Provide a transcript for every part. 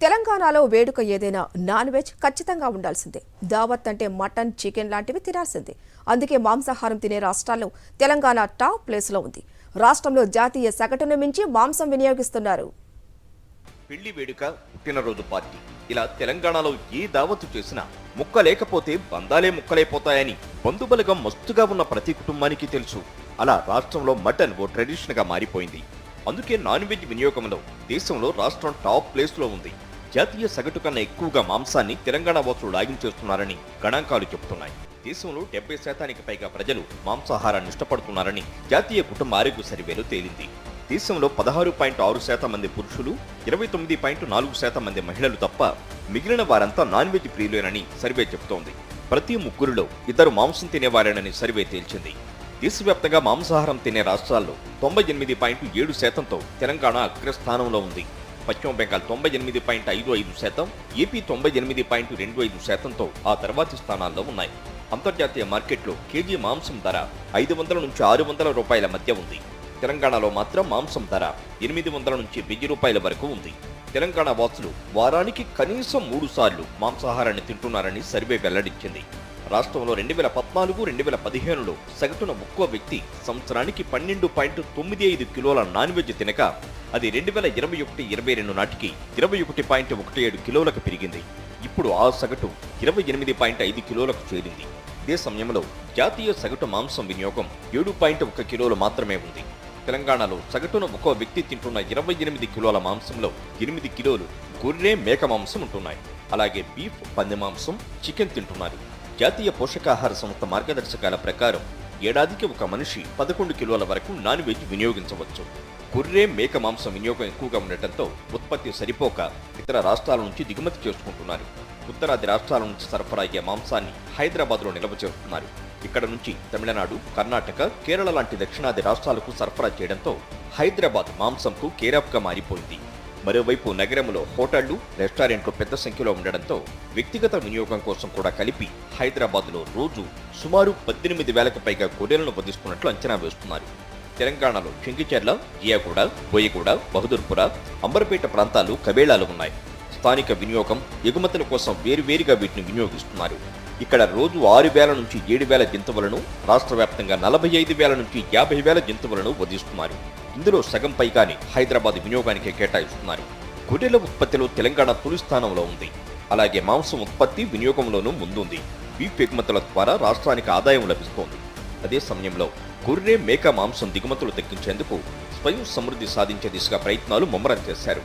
తెలంగాణలో వేడుక ఏదైనా నాన్ వెజ్ ఖచ్చితంగా ఉండాల్సిందే. దావత్ అంటే మటన్, చికెన్ లాంటివి తినాల్సిందే. అందుకే మాంసాహారం తినే రాష్ట్రాల్లో తెలంగాణ టాప్ ప్లేస్లో ఉంది. రాష్ట్రంలో జాతీయ సగటును మించి మాంసం వినియోగిస్తున్నారు. పెళ్లి వేడుక, పుట్టినరోజు పార్టీ, ఇలా తెలంగాణలో ఏ దావత్తు చేసినా ముక్క లేకపోతే బంధాలే ముక్కలైపోతాయని బంధుబలగం మస్తుగా ఉన్న ప్రతి కుటుంబానికి తెలుసు. అలా రాష్ట్రంలో మటన్ ఓ ట్రెడిషన్ గా మారిపోయింది. అందుకే నాన్ వెజ్ వినియోగంలో దేశంలో రాష్ట్రం టాప్ ప్లేస్ లో ఉంది. జాతీయ సగటు కన్నా ఎక్కువగా మాంసాన్ని తెలంగాణ వాసులు లాగించేస్తున్నారని గణాంకాలు చెబుతున్నాయి. దేశంలో 70% పైగా ప్రజలు మాంసాహారాన్ని ఇష్టపడుతున్నారని జాతీయ కుటుంబ ఆరోగ్య సర్వేలో తేలింది. దేశంలో 16.6% మంది పురుషులు, 29.4% మంది మహిళలు తప్ప మిగిలిన వారంతా నాన్ వెజ్ ప్రియులేనని సర్వే చెబుతోంది. ప్రతి ముగ్గురులో ఇద్దరు మాంసం తినేవారేనని సర్వే తేల్చింది. దేశవ్యాప్తంగా మాంసాహారం తినే రాష్ట్రాల్లో 98.7%తో తెలంగాణ అగ్రస్థానంలో ఉంది. పశ్చిమ బెంగాల్ 98.55%, ఏపీ 98.25%తో ఆ తర్వాతి స్థానాల్లో ఉన్నాయి. అంతర్జాతీయ మార్కెట్లో కేజీ మాంసం ధర 500 నుంచి 600 రూపాయల మధ్య ఉంది. తెలంగాణలో మాత్రం మాంసం ధర 800 నుంచి 1000 రూపాయల వరకు ఉంది. తెలంగాణ వాసులు వారానికి కనీసం 3 సార్లు మాంసాహారాన్ని తింటున్నారని సర్వే వెల్లడించింది. రాష్ట్రంలో 2014-2015లో సగటున ఒక్కో వ్యక్తి సంవత్సరానికి 12.95 కిలోల నాన్ వెజ్ తినక అది 2021-22 నాటికి 21.17 కిలోలకు పెరిగింది. ఇప్పుడు ఆ సగటు 28.5 కిలోలకు చేరింది. ఇదే సమయంలో జాతీయ సగటు మాంసం వినియోగం 7.1 కిలోలు మాత్రమే ఉంది. తెలంగాణలో సగటున ఒక్కో వ్యక్తి తింటున్న 28 కిలోల మాంసంలో 8 కిలోలు గొర్రె, మేక మాంసం ఉంటున్నాయి. అలాగే బీఫ్, పంది మాంసం, చికెన్ తింటున్నారు. జాతీయ పోషకాహార సంస్థ మార్గదర్శకాల ప్రకారం ఏడాదికి ఒక మనిషి 11 కిలోల వరకు నాన్ వెజ్ వినియోగించవచ్చు. గొర్రె, మేక మాంసం వినియోగం ఎక్కువగా ఉండటంతో ఉత్పత్తి సరిపోక ఇతర రాష్ట్రాల నుంచి దిగుమతి చేసుకుంటున్నారు. ఉత్తరాది రాష్ట్రాల నుంచి సరఫరా అయ్యే మాంసాన్ని హైదరాబాద్లో నిల్వ చేస్తున్నారు. ఇక్కడ నుంచి తమిళనాడు, కర్ణాటక, కేరళ లాంటి దక్షిణాది రాష్ట్రాలకు సరఫరా చేయడంతో హైదరాబాద్ మాంసంకు కేరాఫ్గా మారిపోయింది. మరోవైపు నగరంలో హోటళ్లు, రెస్టారెంట్లు పెద్ద సంఖ్యలో ఉండడంతో వ్యక్తిగత వినియోగం కోసం కూడా కలిపి హైదరాబాద్లో రోజు సుమారు 18,000కు పైగా గొర్రెలను వధిస్తున్నట్లు అంచనా వేస్తున్నారు. తెలంగాణలో చెంగిచెర్ల, జియాగూడ, బోయగూడ, బహదూర్పుర, అంబర్పేట ప్రాంతాలు కబేళాలు ఉన్నాయి. స్థానిక వినియోగం, ఎగుమతుల కోసం వేరువేరుగా వీటిని వినియోగిస్తున్నారు. ఇక్కడ రోజు 6,000 నుంచి 7,000 జంతువులను, రాష్ట్ర వ్యాప్తంగా 45,000 నుంచి 50,000 జంతువులను వధిస్తున్నారు. ఇందులో సగం పైగానే హైదరాబాద్ వినియోగానికి కేటాయిస్తున్నారు. గొర్రెల ఉత్పత్తిలో తెలంగాణ తొలి స్థానంలో ఉంది. అలాగే మాంసం ఉత్పత్తి, వినియోగంలోనూ ముందుంది. బీఫ్ ఎగుమతుల ద్వారా రాష్ట్రానికి ఆదాయం లభిస్తోంది. అదే సమయంలో గొర్రె, మేక మాంసం దిగుమతులు తగ్గించేందుకు స్వయం సమృద్ధి సాధించే దిశగా ప్రయత్నాలు ముమ్మరం చేశారు.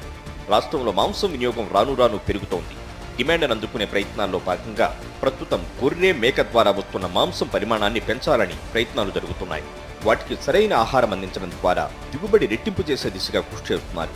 రాష్ట్రంలో మాంసం వినియోగం రాను రాను పెరుగుతోంది. డిమాండ్ను అందుకునే ప్రయత్నాల్లో భాగంగా ప్రస్తుతం గొర్రె, మేక ద్వారా వస్తున్న మాంసం పరిమాణాన్ని పెంచాలని ప్రయత్నాలు జరుగుతున్నాయి. వాటికి సరైన ఆహారం అందించడం ద్వారా దిగుబడి రెట్టింపు చేసే దిశగా కృషి చేస్తున్నారు.